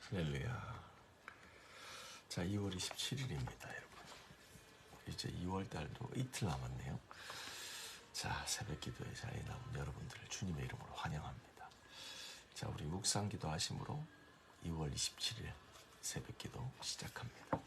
할렐루야. 자, 2월 27일입니다, 여러분. 이제 2월 달도 이틀 남았네요. 자, 새벽 기도의 자리에 나온 여러분들을 주님의 이름으로 환영합니다. 자, 우리 묵상 기도 하심으로 2월 27일 새벽 기도 시작합니다.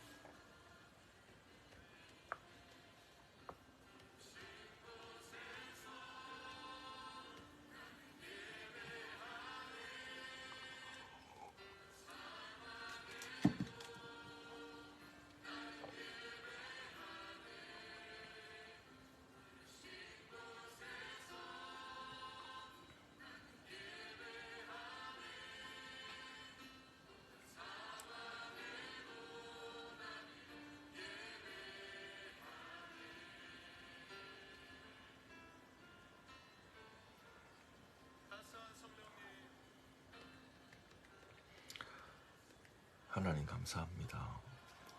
하나님 감사합니다.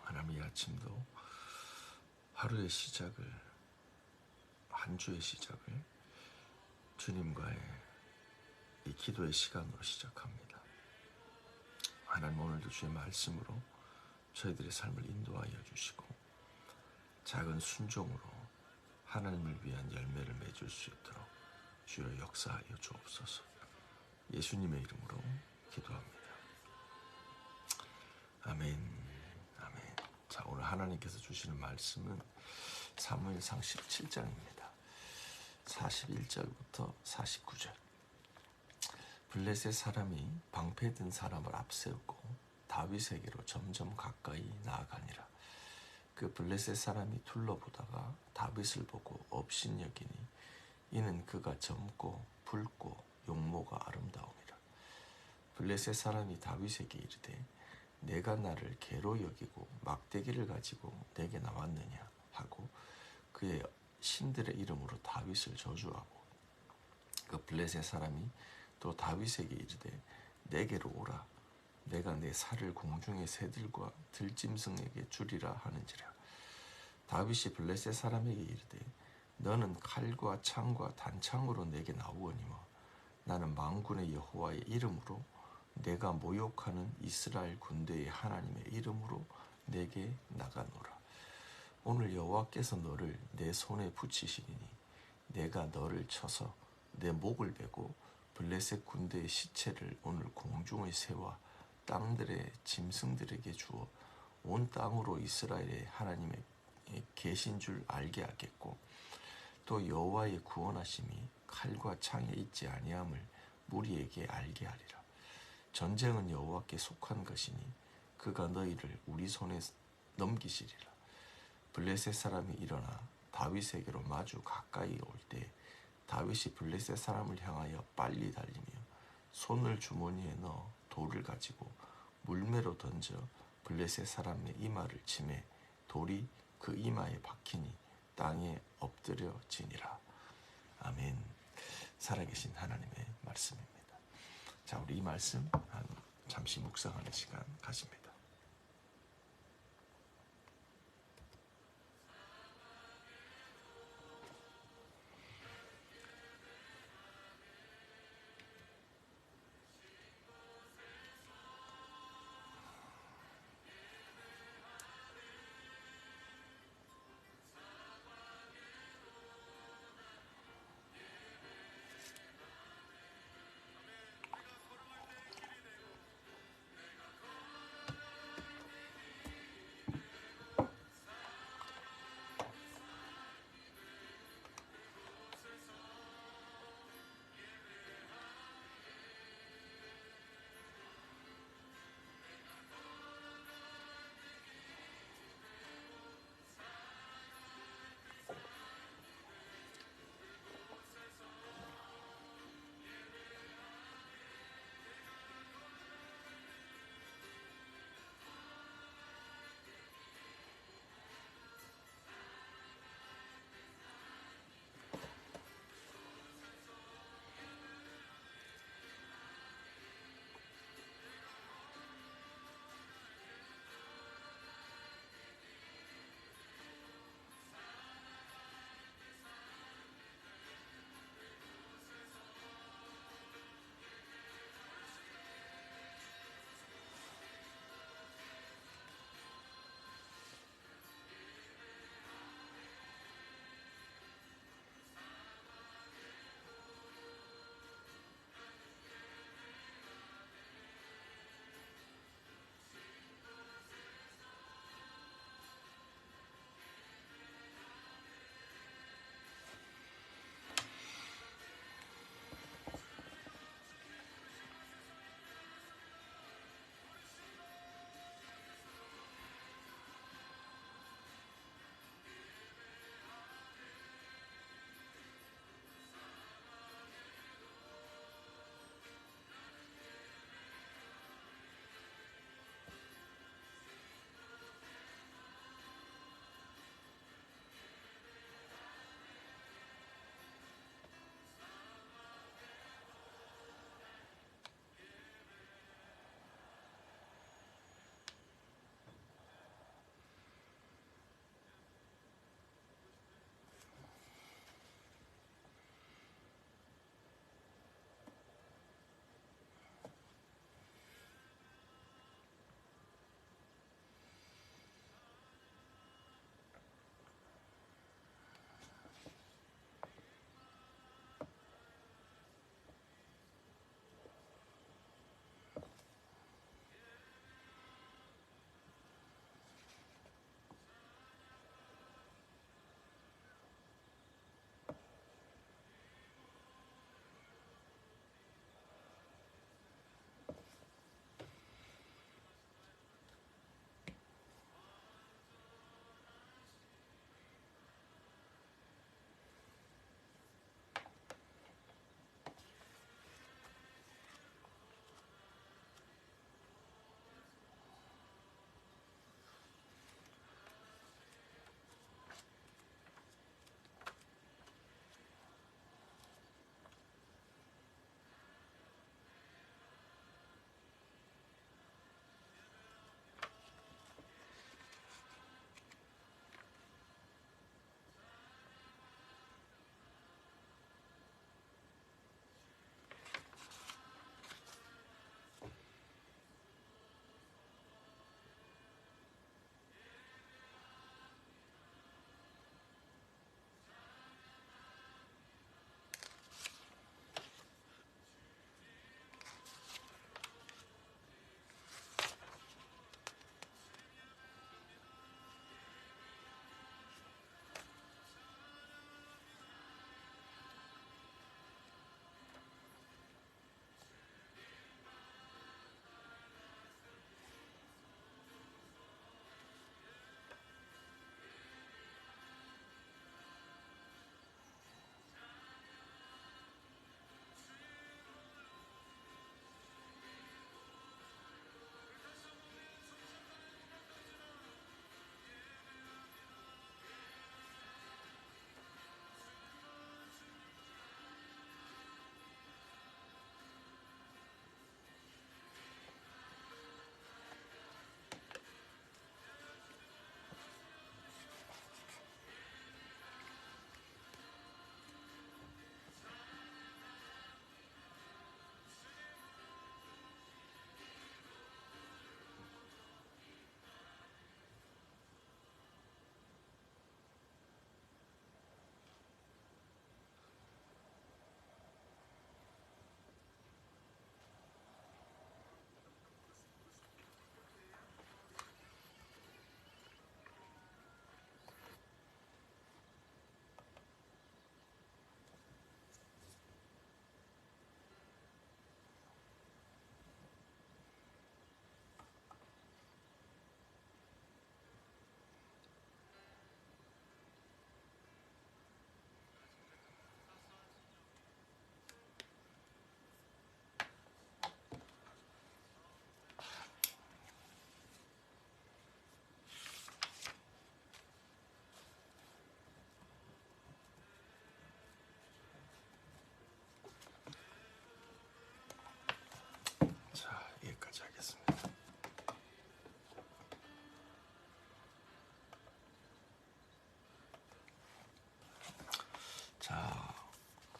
하나님, 이 아침도 하루의 시작을, 한 주의 시작을 주님과의 이 기도의 시간으로 시작합니다. 하나님, 오늘도 주의 말씀으로 저희들의 삶을 인도하여 주시고 작은 순종으로 하나님을 위한 열매를 맺을 수 있도록 주여 역사하여 주옵소서. 예수님의 이름으로 기도합니다. 아멘. 아멘. 자, 오늘 하나님께서 주시는 말씀은 사무엘상 17장입니다. 41절부터 49절. 블레셋 사람이 방패든 사람을 앞세우고 다윗에게로 점점 가까이 나아가니라. 그 블레셋 사람이 둘러보다가 다윗을 보고 업신여기니 이는 그가 젊고 붉고 용모가 아름다움이라. 블레셋 사람이 다윗에게 이르되 내가 나를 개로 여기고 막대기를 가지고 내게 나왔느냐 하고 그의 신들의 이름으로 다윗을 저주하고, 그 블레셋 사람이 또 다윗에게 이르되 내게로 오라. 내가 내 살을 공중의 새들과 들짐승에게 주리라 하는지라. 다윗이 블레셋 사람에게 이르되 너는 칼과 창과 단창으로 내게 나오거니와 나는 만군의 여호와의 이름으로 내가 모욕하는 이스라엘 군대의 하나님의 이름으로 내게 나가노라. 오늘 여호와께서 너를 내 손에 붙이시리니 내가 너를 쳐서 내 목을 베고 블레셋 군대의 시체를 오늘 공중의 새와 땅들의 짐승들에게 주어 온 땅으로 이스라엘의 하나님의 계신 줄 알게 하겠고, 또 여호와의 구원하심이 칼과 창에 있지 아니함을 무리에게 알게 하리라. 전쟁은 여호와께 속한 것이니 그가 너희를 우리 손에 넘기시리라. 블레셋 사람이 일어나 다윗에게로 마주 가까이 올 때 다윗이 블레셋 사람을 향하여 빨리 달리며 손을 주머니에 넣어 돌을 가지고 물매로 던져 블레셋 사람의 이마를 치매 돌이 그 이마에 박히니 땅에 엎드려지니라. 아멘. 살아계신 하나님의 말씀입니다. 자, 우리 이 말씀 잠시 묵상하는 시간 가집니다.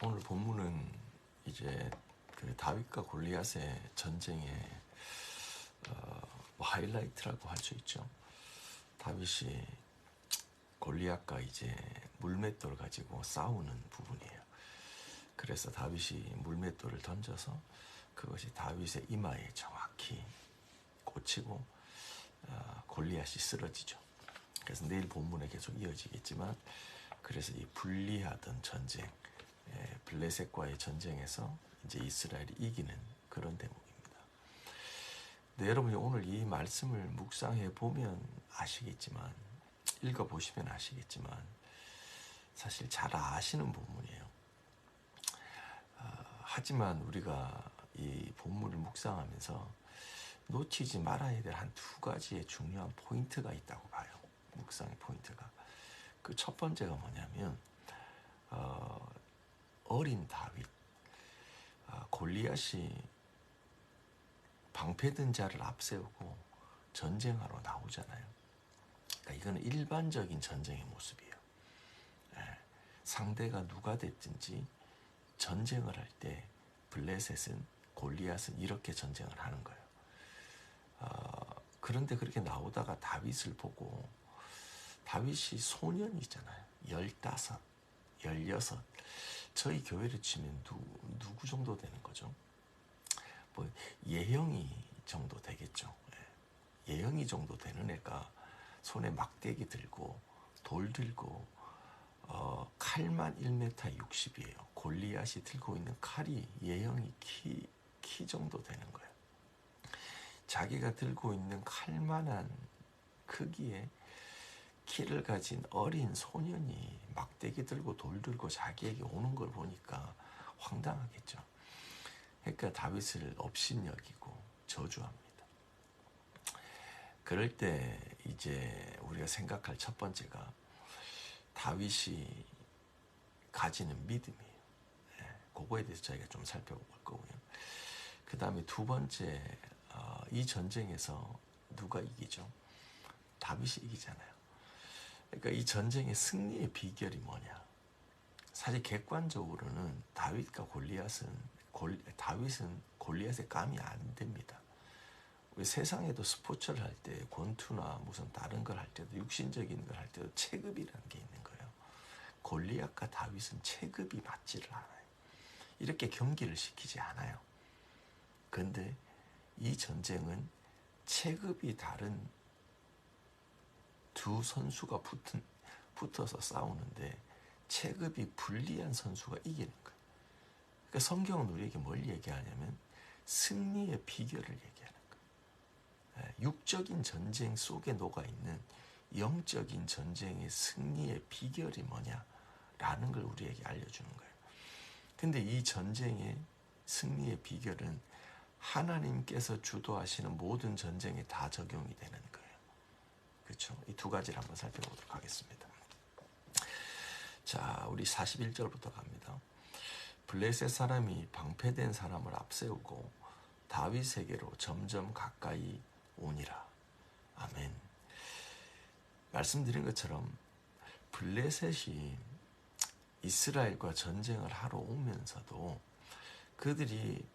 오늘 본문은 이제 그 다윗과 골리앗의 전쟁의 뭐 하이라이트라고 할 수 있죠. 다윗이 골리앗과 이제 물맷돌 가지고 싸우는 부분이에요. 그래서 다윗이 물맷돌을 던져서 그것이 다윗의 이마에 정확히 꽂히고 골리앗이 쓰러지죠. 그래서 내일 본문에 계속 이어지겠지만, 그래서 이 불리하던 전쟁, 블레셋과의 전쟁에서 이제 이스라엘이 이기는 그런 대목입니다. 네, 여러분이 오늘 이 말씀을 묵상해 보면 아시겠지만, 읽어보시면 아시겠지만, 사실 잘 아시는 본문이에요. 하지만 우리가 이 본문을 묵상하면서 놓치지 말아야 될 한 두 가지의 중요한 포인트가 있다고 봐요. 묵상의 포인트가. 그 첫 번째가 뭐냐면 어린 다윗, 골리앗이 방패든 자를 앞세우고 전쟁하러 나오잖아요. 그러니까 이거는 일반적인 전쟁의 모습이에요. 상대가 누가 됐든지 전쟁을 할 때 블레셋은, 골리앗은 이렇게 전쟁을 하는 거예요. 그런데 그렇게 나오다가 다윗을 보고, 다윗이 소년이잖아요. 15, 16. 저희 교회를 치면 누구 정도 되는 거죠? 뭐 예형이 정도 되겠죠. 예형이 정도 되는 애가 손에 막대기 들고 돌 들고 칼만 1m 60이에요. 골리앗이 들고 있는 칼이 예형이 키 정도 되는 거예요. 자기가 들고 있는 칼만한 크기의 키를 가진 어린 소년이 막대기 들고 돌 들고 자기에게 오는 걸 보니까 황당하겠죠. 그러니까 다윗을 업신여기고 저주합니다. 그럴 때 이제 우리가 생각할 첫 번째가 다윗이 가지는 믿음이에요. 그거에 대해서 저희가 좀 살펴볼 거고요. 그 다음에 두 번째, 이 전쟁에서 누가 이기죠? 다윗이 이기잖아요. 그러니까 이 전쟁의 승리의 비결이 뭐냐? 사실 객관적으로는 다윗과 다윗은 골리앗의 감이 안 됩니다. 우리 세상에도 스포츠를 할 때, 권투나 무슨 다른 걸 할 때도, 육신적인 걸 할 때도 체급이라는 게 있는 거예요. 골리앗과 다윗은 체급이 맞지를 않아요. 이렇게 경기를 시키지 않아요. 그런데 이 전쟁은 체급이 다른 두 선수가 붙어서 싸우는데 체급이 불리한 선수가 이기는 거예요. 그러니까 성경은 우리에게 뭘 얘기하냐면 승리의 비결을 얘기하는 거예요. 육적인 전쟁 속에 녹아있는 영적인 전쟁의 승리의 비결이 뭐냐라는 걸 우리에게 알려주는 거예요. 근데 이 전쟁의 승리의 비결은 하나님께서 주도하시는 모든 전쟁에 다 적용이 되는 거예요. 그렇죠? 이 두 가지를 한번 살펴보도록 하겠습니다. 자, 우리 41절부터 갑니다. 블레셋 사람이 방패된 사람을 앞세우고 다윗에게로 점점 가까이 오니라. 아멘. 말씀드린 것처럼 블레셋이 이스라엘과 전쟁을 하러 오면서도 그들이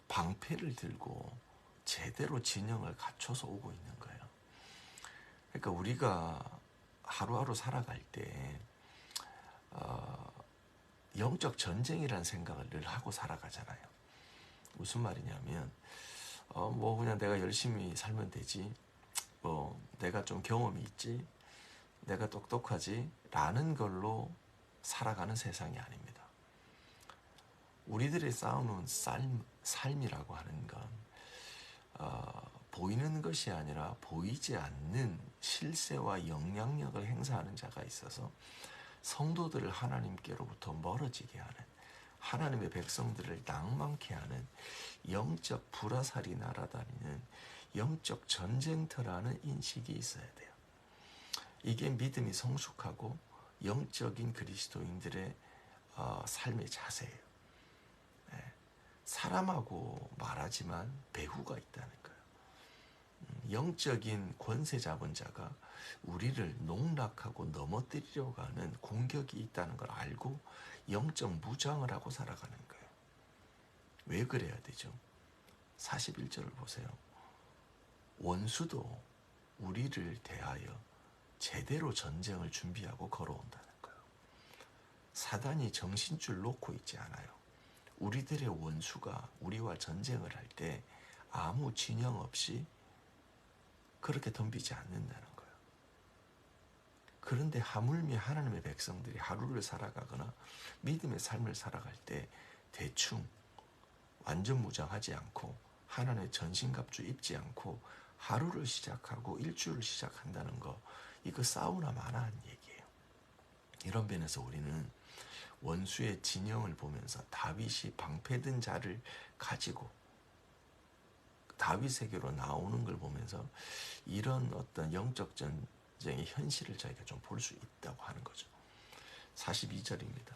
방패를 들고 제대로 진영을 갖춰서 오고 있는 거예요. 그러니까 우리가 하루하루 살아갈 때 영적 전쟁이라는 생각을 늘 하고 살아가잖아요. 무슨 말이냐면 뭐 그냥 내가 열심히 살면 되지, 뭐 내가 좀 경험이 있지, 내가 똑똑하지 라는 걸로 살아가는 세상이 아닙니다. 우리들의 싸우는 삶이라고 하는 건 보이는 것이 아니라 보이지 않는 실세와 영향력을 행사하는 자가 있어서 성도들을 하나님께로부터 멀어지게 하는, 하나님의 백성들을 낭만케 하는 영적 불화살이 날아다니는 영적 전쟁터라는 인식이 있어야 돼요. 이게 믿음이 성숙하고 영적인 그리스도인들의 삶의 자세예요. 사람하고 말하지만 배후가 있다는 거예요. 영적인 권세 잡은 자가 우리를 농락하고 넘어뜨리려고 하는 공격이 있다는 걸 알고 영적 무장을 하고 살아가는 거예요. 왜 그래야 되죠? 41절을 보세요. 원수도 우리를 대하여 제대로 전쟁을 준비하고 걸어온다는 거예요. 사단이 정신줄 놓고 있지 않아요. 우리들의 원수가 우리와 전쟁을 할 때 아무 진영 없이 그렇게 덤비지 않는다는 거예요. 그런데 하물며 하나님의 백성들이 하루를 살아가거나 믿음의 삶을 살아갈 때 대충 완전 무장하지 않고 하나님의 전신갑주 입지 않고 하루를 시작하고 일주일을 시작한다는 거, 이거 싸우나 마나 하는 얘기예요. 이런 면에서 우리는 원수의 진영을 보면서 다윗이 방패든 자를 가지고 다윗에게로 나오는 걸 보면서 이런 어떤 영적 전쟁의 현실을 저희가 좀 볼 수 있다고 하는 거죠. 42절입니다.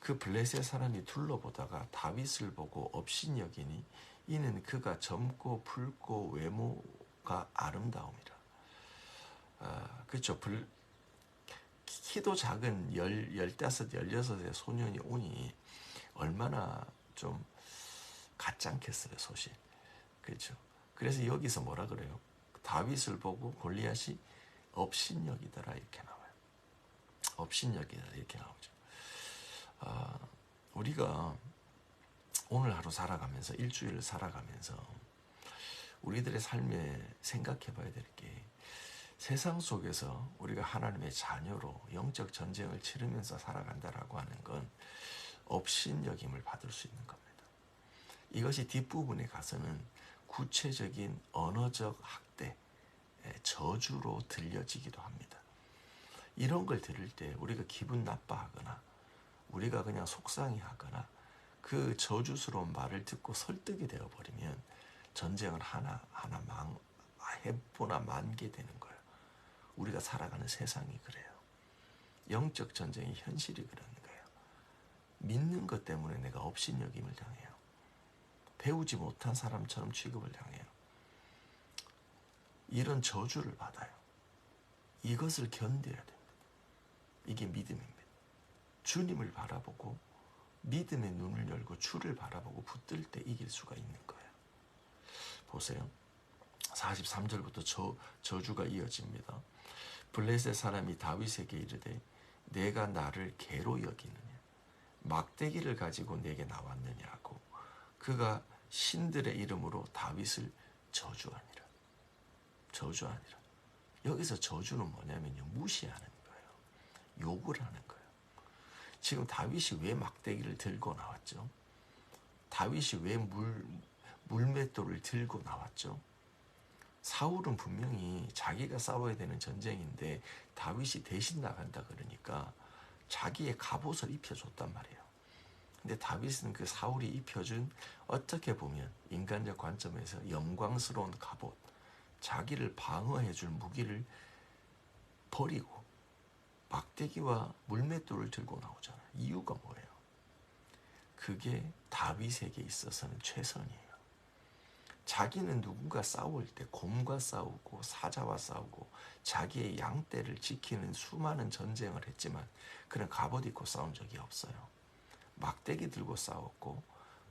그 블레셋 사람이 둘러보다가 다윗을 보고 업신여기니 이는 그가 젊고 붉고 외모가 아름다움이라. 그렇죠. 키도 작은 15, 16의 소년이 오니 얼마나 좀 같지 않겠어요, 소식. 그렇죠. 그래서 여기서 뭐라 그래요? 다윗을 보고 골리앗이 업신여기더라 이렇게 나와요. 업신여기더라 이렇게 나오죠. 우리가 오늘 하루 살아가면서 일주일을 살아가면서 우리들의 삶에 생각해 봐야 될 게, 세상 속에서 우리가 하나님의 자녀로 영적 전쟁을 치르면서 살아간다라고 하는 건 업신여김을 받을 수 있는 겁니다. 이것이 뒷부분에 가서는 구체적인 언어적 학대, 저주로 들려지기도 합니다. 이런 걸 들을 때 우리가 기분 나빠하거나 우리가 그냥 속상해하거나 그 저주스러운 말을 듣고 설득이 되어버리면 전쟁을 하나하나 해보나 만게 되는 거예요. 우리가 살아가는 세상이 그래요. 영적 전쟁의 현실이 그런 거예요. 믿는 것 때문에 내가 업신여김을 당해요. 배우지 못한 사람처럼 취급을 당해요. 이런 저주를 받아요. 이것을 견뎌야 됩니다. 이게 믿음입니다. 주님을 바라보고 믿음의 눈을 열고 주를 바라보고 붙들 때 이길 수가 있는 거예요. 보세요. 43절부터 저주가 이어집니다. 블레셋 사람이 다윗에게 이르되 내가 나를 개로 여기느냐, 막대기를 가지고 내게 나왔느냐 하고 그가 신들의 이름으로 다윗을 저주하니라. 저주하니라. 여기서 저주는 뭐냐면요, 무시하는 거예요. 욕을 하는 거예요. 지금 다윗이 왜 막대기를 들고 나왔죠? 다윗이 왜 물맷돌을 들고 나왔죠? 사울은 분명히 자기가 싸워야 되는 전쟁인데 다윗이 대신 나간다 그러니까 자기의 갑옷을 입혀줬단 말이에요. 근데 다윗은 그 사울이 입혀준, 어떻게 보면 인간적 관점에서 영광스러운 갑옷, 자기를 방어해줄 무기를 버리고 막대기와 물맷돌을 들고 나오잖아요. 이유가 뭐예요? 그게 다윗에게 있어서는 최선이에요. 자기는 누군가 싸울 때 곰과 싸우고 사자와 싸우고 자기의 양떼를 지키는 수많은 전쟁을 했지만 그런 갑옷 입고 싸운 적이 없어요. 막대기 들고 싸웠고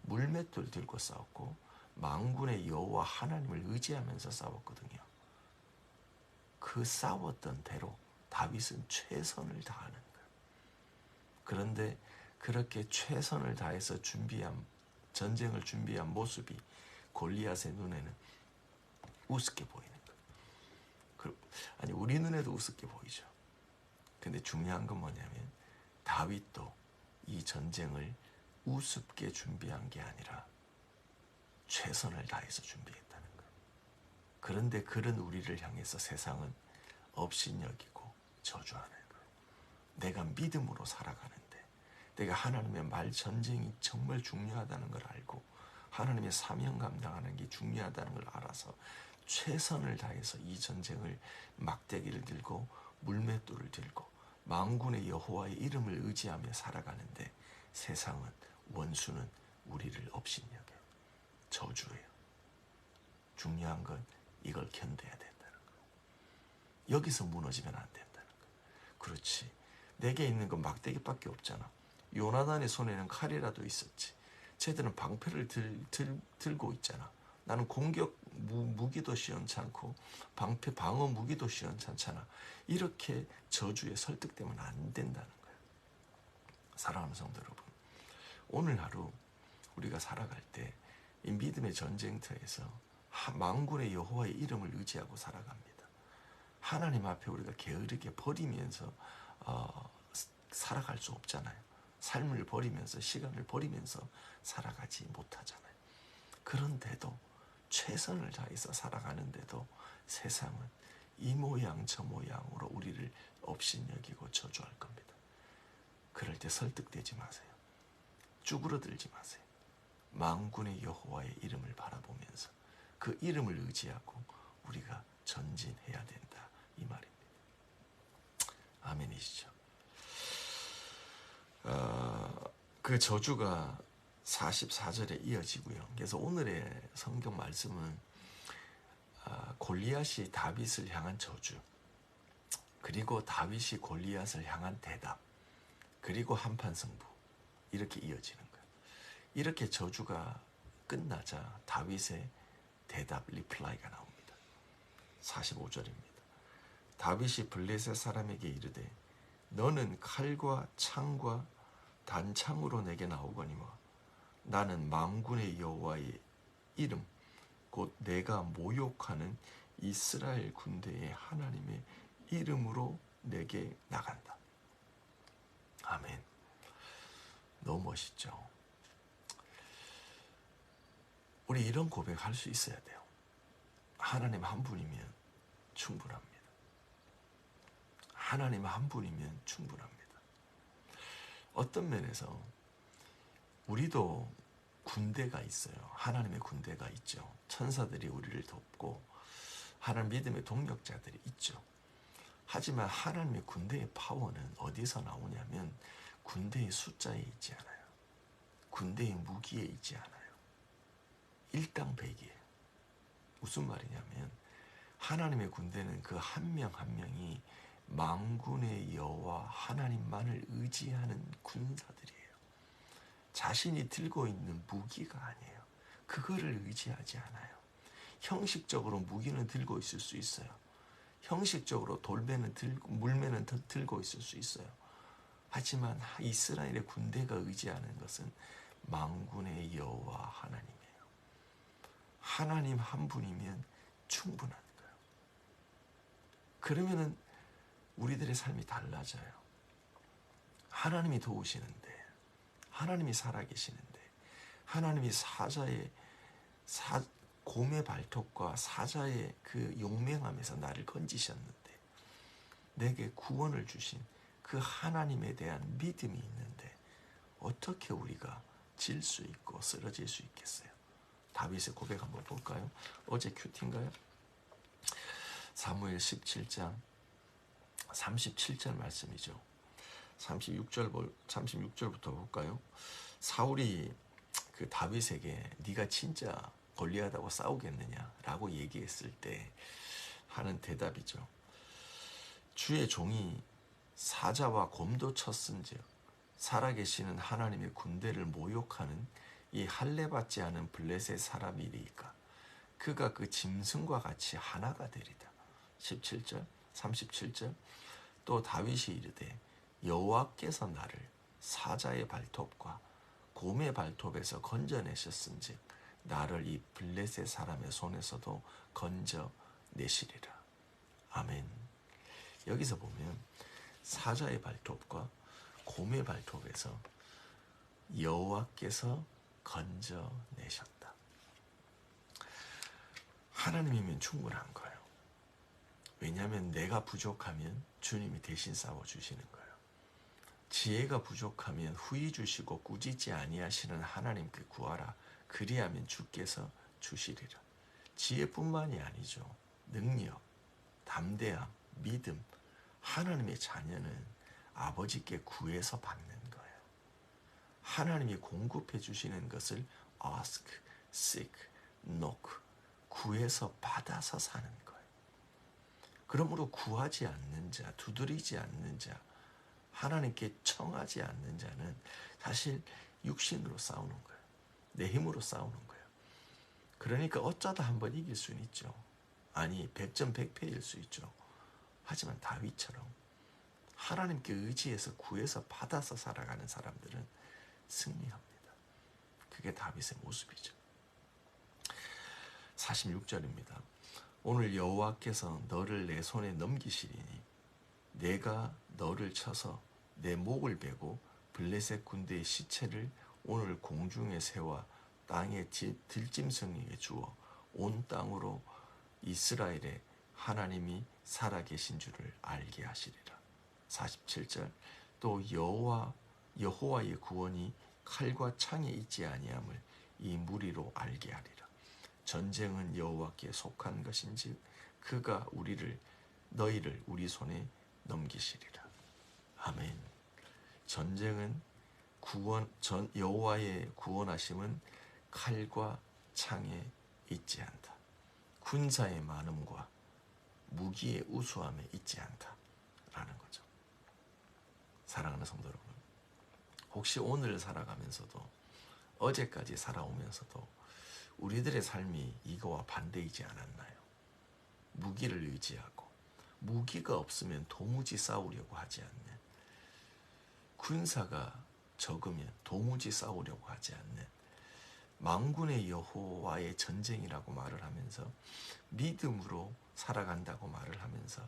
물맷돌 들고 싸웠고 만군의 여호와 하나님을 의지하면서 싸웠거든요. 그 싸웠던 대로 다윗은 최선을 다하는 거예요. 그런데 그렇게 최선을 다해서 전쟁을 준비한 모습이 골리앗의 눈에는 우습게 보이는 거예요. 아니, 우리 눈에도 우습게 보이죠. 근데 중요한 건 뭐냐면 다윗도 이 전쟁을 우습게 준비한 게 아니라 최선을 다해서 준비했다는 거예요. 그런데 그런 우리를 향해서 세상은 업신여기고 저주하는 거예요. 내가 믿음으로 살아가는데, 내가 하나님의 말 전쟁이 정말 중요하다는 걸 알고 하나님의 사명 감당하는 게 중요하다는 걸 알아서 최선을 다해서 이 전쟁을 막대기를 들고 물맷돌을 들고 만군의 여호와의 이름을 의지하며 살아가는데 세상은, 원수는 우리를 업신여겨요. 저주해요. 중요한 건 이걸 견뎌야 된다는 거예요. 여기서 무너지면 안 된다는 거예요. 그렇지. 내게 있는 건 막대기밖에 없잖아. 요나단의 손에는 칼이라도 있었지. 쟤들은 방패를 들고 있잖아. 나는 공격 무기도 시원찮고 방패 방어 무기도 시원찮잖아. 이렇게 저주에 설득되면 안 된다는 거예요. 사랑하는 성도 여러분, 오늘 하루 우리가 살아갈 때 이 믿음의 전쟁터에서 만군의 여호와의 이름을 의지하고 살아갑니다. 하나님 앞에 우리가 게으르게 버리면서 살아갈 수 없잖아요. 삶을 버리면서 시간을 버리면서 살아가지 못하잖아요. 그런데도 최선을 다해서 살아가는데도 세상은 이 모양 저 모양으로 우리를 업신여기고 저주할 겁니다. 그럴 때 설득되지 마세요. 쭈그러들지 마세요. 만군의 여호와의 이름을 바라보면서 그 이름을 의지하고 우리가 전진해야 된다, 이 말입니다. 아멘이시죠? 그 저주가 44절에 이어지고요. 그래서 오늘의 성경 말씀은 골리앗이 다윗을 향한 저주, 그리고 다윗이 골리앗을 향한 대답, 그리고 한판 승부, 이렇게 이어지는 거예요. 이렇게 저주가 끝나자 다윗의 대답, 리플라이가 나옵니다. 45절입니다. 다윗이 블레셋 사람에게 이르되 너는 칼과 창과 단창으로 내게 나오거니와 나는 만군의 여호와의 이름 곧 내가 모욕하는 이스라엘 군대의 하나님의 이름으로 내게 나간다. 아멘. 너무 멋있죠? 우리 이런 고백할 수 있어야 돼요. 하나님 한 분이면 충분합니다. 하나님 한 분이면 충분합니다. 어떤 면에서 우리도 군대가 있어요. 하나님의 군대가 있죠. 천사들이 우리를 돕고 하나님 믿음의 동력자들이 있죠. 하지만 하나님의 군대의 파워는 어디서 나오냐면 군대의 숫자에 있지 않아요. 군대의 무기에 있지 않아요. 일당백이에요. 무슨 말이냐면 하나님의 군대는 그 한 명 한 명이 만군의 여호와 하나님만을 의지하는 군사들이에요. 자신이 들고 있는 무기가 아니에요. 그거를 의지하지 않아요. 형식적으로 무기는 들고 있을 수 있어요. 형식적으로 돌매는 들고 물매는 들고 있을 수 있어요. 하지만 이스라엘의 군대가 의지하는 것은 만군의 여호와 하나님이에요. 하나님 한 분이면 충분한 거예요. 그러면은 우리들의 삶이 달라져요. 하나님이 도우시는데, 하나님이 살아계시는데, 하나님이 곰의 발톱과 사자의 그 용맹함에서 나를 건지셨는데, 내게 구원을 주신 그 하나님에 대한 믿음이 있는데 어떻게 우리가 질 수 있고 쓰러질 수 있겠어요? 다윗의 고백 한번 볼까요? 어제 큐티인가요? 사무엘 17장 37절 말씀이죠. 36절부터 볼까요? 사울이 그 다윗에게 네가 진짜 골리앗하고 싸우겠느냐라고 얘기했을 때 하는 대답이죠. 주의 종이 사자와 곰도 쳤은즉 살아계시는 하나님의 군대를 모욕하는 이 할례받지 않은 블레셋 사람이리까 그가 그 짐승과 같이 하나가 되리다. 17절 37절 또 다윗이 이르되 여호와께서 나를 사자의 발톱과 곰의 발톱에서 건져내셨은즉 나를 이 블레셋 사람의 손에서도 건져내시리라. 아멘. 여기서 보면 사자의 발톱과 곰의 발톱에서 여호와께서 건져내셨다. 하나님이면 충분한 거예요. 왜냐하면 내가 부족하면 주님이 대신 싸워주시는 거예요. 지혜가 부족하면 후히 주시고 꾸짖지 아니하시는 하나님께 구하라. 그리하면 주께서 주시리라. 지혜뿐만이 아니죠. 능력, 담대함, 믿음. 하나님의 자녀는 아버지께 구해서 받는 거예요. 하나님이 공급해 주시는 것을 ask, seek, knock. 구해서 받아서 사는 거예요. 그러므로 구하지 않는 자, 두드리지 않는 자, 하나님께 청하지 않는 자는 사실 육신으로 싸우는 거예요. 내 힘으로 싸우는 거예요. 그러니까 어쩌다 한번 이길 수는 있죠. 아니 100전 100패일 수 있죠. 하지만 다윗처럼 하나님께 의지해서 구해서 받아서 살아가는 사람들은 승리합니다. 그게 다윗의 모습이죠. 46절입니다. 오늘 여호와께서 너를 내 손에 넘기시리니 내가 너를 쳐서 내 목을 베고 블레셋 군대의 시체를 오늘 공중에 세워 땅의 들짐승에게 주어 온 땅으로 이스라엘의 하나님이 살아계신 줄을 알게 하시리라. 47절 또 여호와의 구원이 칼과 창에 있지 아니함을 이 무리로 알게 하리라. 전쟁은 여호와께 속한 것인지 그가 너희를 우리 손에 넘기시리라. 아멘. 전쟁은 여호와의 구원하심은 칼과 창에 있지 않다. 군사의 많음과 무기의 우수함에 있지 않다라는 거죠. 사랑하는 성도 여러분, 혹시 오늘 살아가면서도 어제까지 살아오면서도 우리들의 삶이 이거와 반대이지 않았나요? 무기를 의지하고 무기가 없으면 도무지 싸우려고 하지 않는, 군사가 적으면 도무지 싸우려고 하지 않는, 만군의 여호와의 전쟁이라고 말을 하면서 믿음으로 살아간다고 말을 하면서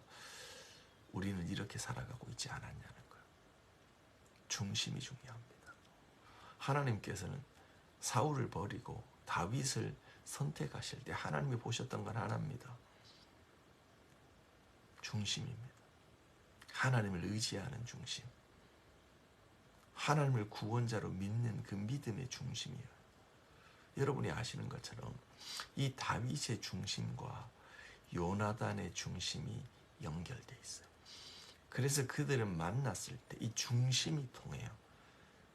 우리는 이렇게 살아가고 있지 않았냐는 거예요. 중심이 중요합니다. 하나님께서는 사울을 버리고 다윗을 선택하실 때 하나님이 보셨던 건 하나입니다. 중심입니다. 하나님을 의지하는 중심. 하나님을 구원자로 믿는 그 믿음의 중심이에요. 여러분이 아시는 것처럼 이 다윗의 중심과 요나단의 중심이 연결되어 있어요. 그래서 그들은 만났을 때 이 중심이 통해요.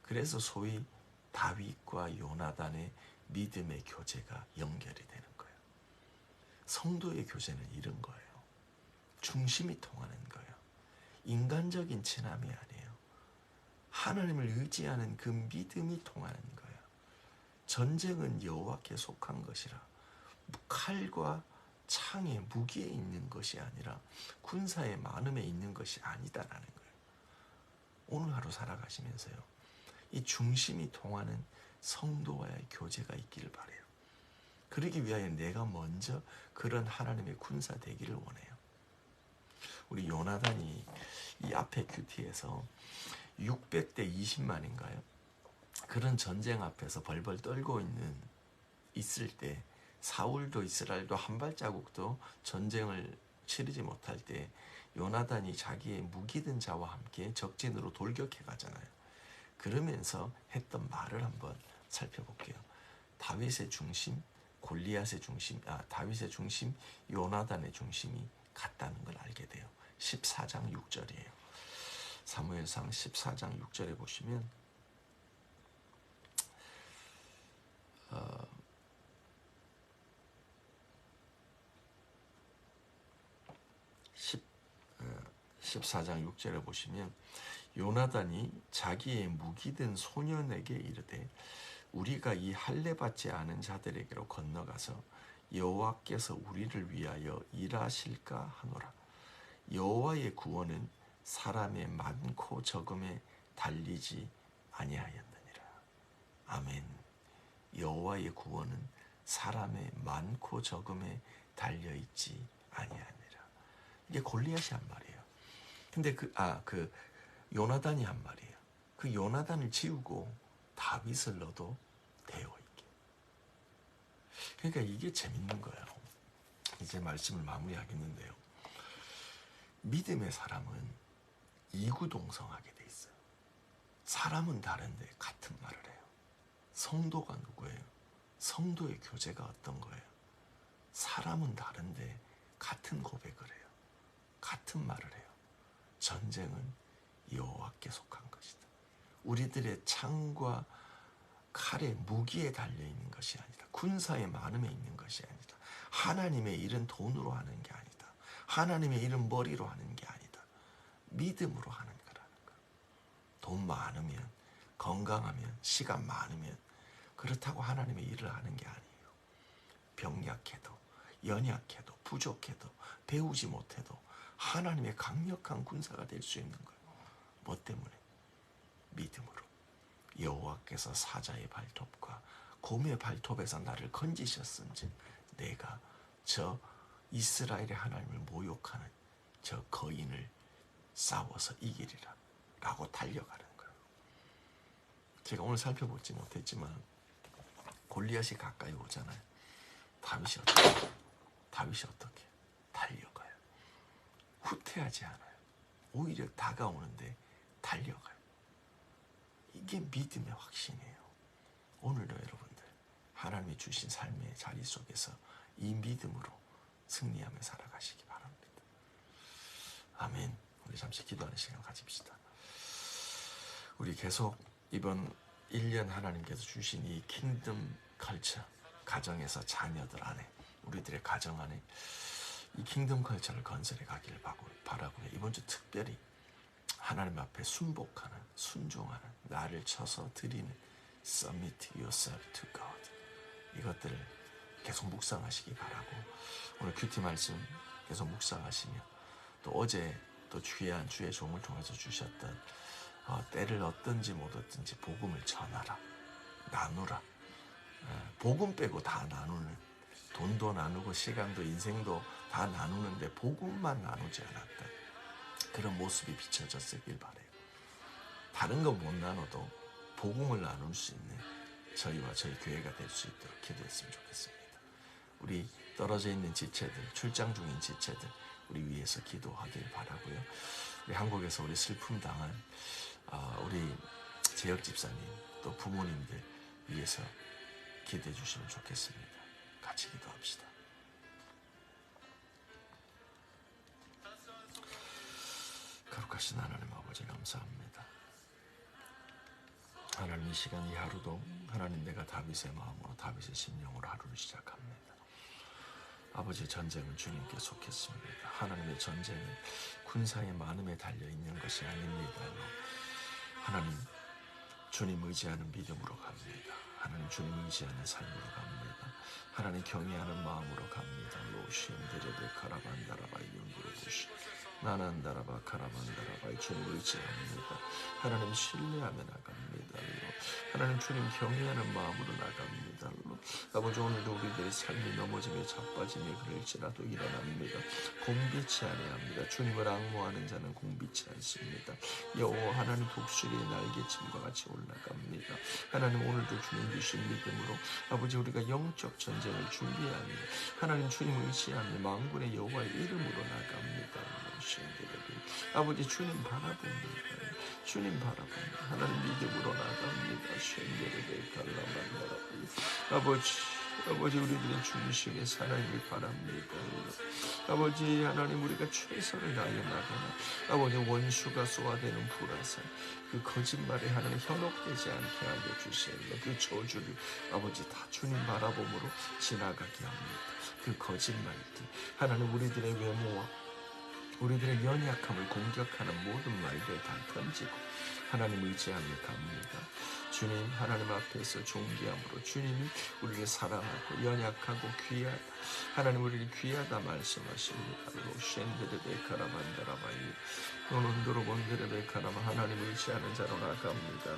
그래서 소위 다윗과 요나단의 믿음의 교제가 연결이 되는 거예요. 성도의 교제는 이런 거예요. 중심이 통하는 거예요. 인간적인 친함이 아니에요. 하나님을 의지하는 그 믿음이 통하는 거예요. 전쟁은 여호와께 속한 것이라 칼과 창에 무기에 있는 것이 아니라 군사의 많음에 있는 것이 아니다라는 거예요. 오늘 하루 살아가시면서요, 이 중심이 통하는 성도와의 교제가 있기를 바라요. 그러기 위하여 내가 먼저 그런 하나님의 군사 되기를 원해요. 우리 요나단이 이 앞에 큐티에서 600대 20만인가요? 그런 전쟁 앞에서 벌벌 떨고 있을 때 사울도 이스라엘도 한 발자국도 전쟁을 치르지 못할 때 요나단이 자기의 무기든 자와 함께 적진으로 돌격해 가잖아요. 그러면서 했던 말을 한번 살펴볼게요. 다윗의 중심, 골리앗의 중심, 다윗의 중심, 요나단의 중심이 같다는 걸 알게 돼요. 14장 6절이에요. 사무엘상 14장 6절에 보시면 14장 6절에 보시면 요나단이 자기의 무기든 소년에게 이르되 우리가 이 할례 받지 않은 자들에게로 건너가서 여호와께서 우리를 위하여 일하실까 하노라. 여호와의 구원은 사람의 많고 적음에 달리지 아니하였느니라. 아멘. 여호와의 구원은 사람의 많고 적음에 달려있지 아니하니라. 이게 골리앗이 한 말이에요. 근데 그 요나단이 한 말이에요. 그 요나단을 지우고 다윗을 넣어도 되어 있게. 그러니까 이게 재밌는 거예요. 이제 말씀을 마무리하겠는데요. 믿음의 사람은 이구동성하게 돼 있어요. 사람은 다른데 같은 말을 해요. 성도가 누구예요? 성도의 교제가 어떤 거예요? 사람은 다른데 같은 고백을 해요. 같은 말을 해요. 전쟁은 여호와께 속한 것이다. 우리들의 창과 칼의 무기에 달려있는 것이 아니다. 군사의 많음에 있는 것이 아니다. 하나님의 일은 돈으로 하는 게 아니다. 하나님의 일은 머리로 하는 게 아니다. 믿음으로 하는 거라는 거예요. 돈 많으면, 건강하면, 시간 많으면 그렇다고 하나님의 일을 하는 게 아니에요. 병약해도, 연약해도, 부족해도, 배우지 못해도 하나님의 강력한 군사가 될 수 있는 거예요. 뭐 때문에? 믿음으로. 여호와께서 사자의 발톱과 곰의 발톱에서 나를 건지셨은즉 내가 저 이스라엘의 하나님을 모욕하는 저 거인을 싸워서 이기리라 라고 달려가는 거예요. 제가 오늘 살펴보지 못했지만 골리앗이 가까이 오잖아요. 다윗이 어떻게 달려가요. 후퇴하지 않아요. 오히려 다가오는데 달려가요. 이게 믿음의 확신이에요. 오늘도 여러분들 하나님이 주신 삶의 자리 속에서 이 믿음으로 승리하며 살아가시기 바랍니다. 아멘. 우리 잠시 기도하는 시간 가집시다. 우리 계속 이번 1년 하나님께서 주신 이 킹덤 컬처, 가정에서 자녀들 안에, 우리들의 가정 안에 이 킹덤 컬처를 건설해 가기를 바라고요. 이번 주 특별히 하나님 앞에 순복하는, 순종하는, 나를 쳐서 드리는 Submit yourself to God, 이것들을 계속 묵상하시기 바라고, 오늘 큐티 말씀 계속 묵상하시며 또 어제 또 귀한 주의 종을 통해서 주셨던 때를 얻든지 못 얻든지 복음을 전하라, 나누라. 복음 빼고 다 나누는, 돈도 나누고 시간도 인생도 다 나누는데 복음만 나누지 않았던 그런 모습이 비춰졌길 바라요. 다른 건 못 나눠도 복음을 나눌 수 있는 저희와 저희 교회가 될 수 있도록 기도했으면 좋겠습니다. 우리 떨어져 있는 지체들, 출장 중인 지체들 우리 위해서 기도하길 바라고요. 우리 한국에서 우리 슬픔 당한 우리 재혁 집사님 또 부모님들 위해서 기도해 주시면 좋겠습니다. 같이 기도합시다. 거룩하신 하나님 아버지 감사합니다. 하나님 이 시간 이 하루도 하나님 내가 다윗의 마음으로 다윗의 심령으로 하루를 시작합니다. 아버지 전쟁은 주님께 속했습니다. 하나님의 전쟁은 군사의 많음에 달려있는 것이 아닙니다. 하나님 주님 의지하는 믿음으로 갑니다. 하나님 주님 의지하는 삶으로 갑니다. 하나님 경외하는 마음으로 갑니다. 로시엠데레베 카라반다라바이 윤두르부시 나난다라바 카라반다라바이 주님 의지합니다. 하나님 신뢰하며 나갑니다. 하나님 주님 경외하는 마음으로 나갑니다. 아버지 오늘도 우리들의 삶이 넘어지며 자빠지며 그럴지라도 일어납니다. 공비치 아니합니다. 주님을 앙모하는 자는 공비치 않습니다. 여호와 하나님 독수리의 날개침과 같이 올라갑니다. 하나님 오늘도 주님 주신 믿음으로 아버지 우리가 영적 전쟁을 준비하며 하나님 주님 의지하며 만군의 여호와의 이름으로 나갑니다. 아버지 주님 바라봅니다. 주님 바라봅니다. 하나님 믿음으로 나갑니다. 아버지 우리들의 중심에 하나님을 바랍니다. 아버지 하나님 우리가 최선을 다하여 나가나 아버지 원수가 쏘아대는 불화살 그 거짓말에 하나님 현혹되지 않게 하여 주시옵소서. 그 저주를 아버지 다 주님 바라봄으로 지나가게 합니다. 그 거짓말들 하나님 우리들의 외모와 우리들의 연약함을 공격하는 모든 말들 다 던지고 하나님 의지하며 갑니다. 주님 하나님 앞에서 존귀함으로 주님이 우리를 사랑하고 연약하고 귀하다 하나님 우리를 귀하다 말씀하십니다. 로셴데레베카라반다라바이 노논도로본데레베카라마 하나님 의지하는 자로 나갑니다.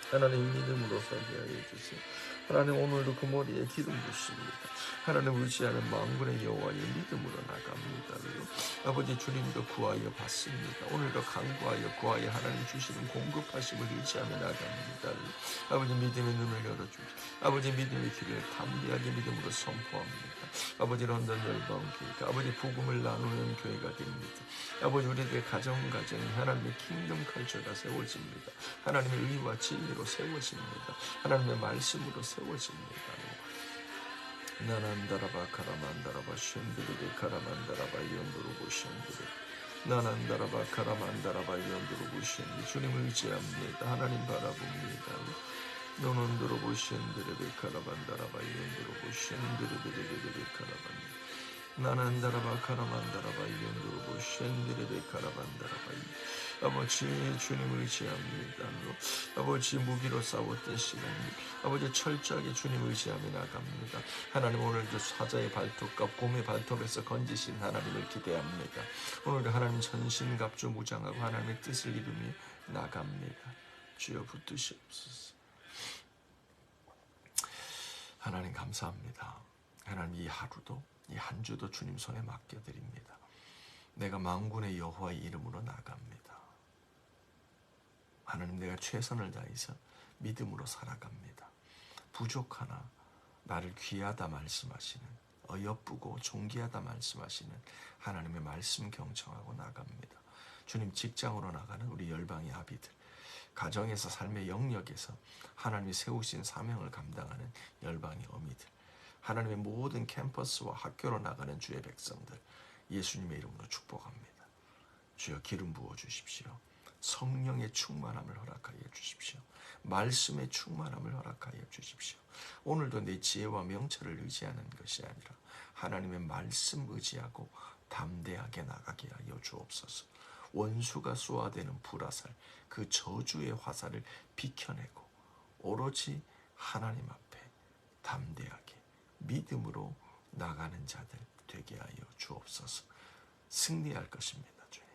하나님 믿음으로 서게 하여 주세요. 하나님 오늘도 그 머리에 기름 부십니다. 하나님 의지하는 만군의 여호와의 믿음으로 나갑니다. 아버지 주님도 구하여 받습니다. 오늘도 간구하여 구하여 하나님 주시는 공급하심을 의지하며 나갑니다. 아버지 믿음의 눈을 열어주시고 아버지 믿음의 길을 담대하게 믿음으로 선포합니다. 아버지 런던 열방교회가 아버지 복음을 나누는 교회가 됩니다. 아버지 우리들의 가정이 하나님의 킹덤 컬처가 세워집니다. 하나님의 의와 진리로 세워집니다. 하나님의 말씀으로 세워집니다. 나난다라바 카라만다라바 쉔드르베 카라만다라바 연도르고 쉔드르 나난다라바 카라만다라바 연도르고 쉔드 주님을 의지합니다. 하나님 바라봅니다. 노논드로 보시엔드레베 카라반다라바 이엔드로 보시엔드레베레베레베 카라반 나난다라바 카라만다라바 이엔드로 보시엔드레베 카라반다라바 아버지 주님을 의지합니다. 아버지 무기로 싸웠던 시간 아버지 철저하게 주님을 의지하며 나갑니다. 하나님 오늘도 사자의 발톱과 곰의 발톱에서 건지신 하나님을 기대합니다. 오늘도 하나님 전신갑주 무장하고 하나님의 뜻을 이루며 나갑니다. 주여 붙드시옵소서. 하나님 감사합니다. 하나님 이 하루도 이 한 주도 주님 손에 맡겨드립니다. 내가 만군의 여호와의 이름으로 나갑니다. 하나님 내가 최선을 다해서 믿음으로 살아갑니다. 부족하나 나를 귀하다 말씀하시는 어여쁘고 존귀하다 말씀하시는 하나님의 말씀 경청하고 나갑니다. 주님 직장으로 나가는 우리 열방의 아비들 가정에서 삶의 영역에서 하나님이 세우신 사명을 감당하는 열방의 어미들 하나님의 모든 캠퍼스와 학교로 나가는 주의 백성들 예수님의 이름으로 축복합니다. 주여 기름 부어 주십시오. 성령의 충만함을 허락하여 주십시오. 말씀의 충만함을 허락하여 주십시오. 오늘도 내 지혜와 명철을 의지하는 것이 아니라 하나님의 말씀 의지하고 담대하게 나가게 하여 주옵소서. 원수가 쏘아대는 불화살 그 저주의 화살을 비켜내고 오로지 하나님 앞에 담대하게 믿음으로 나가는 자들 되게 하여 주옵소서. 승리할 것입니다. 주님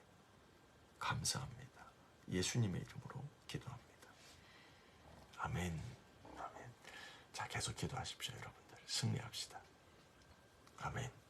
감사합니다. 예수님의 이름으로 기도합니다. 아멘. 아멘. 자 계속 기도하십시오. 여러분들 승리합시다. 아멘.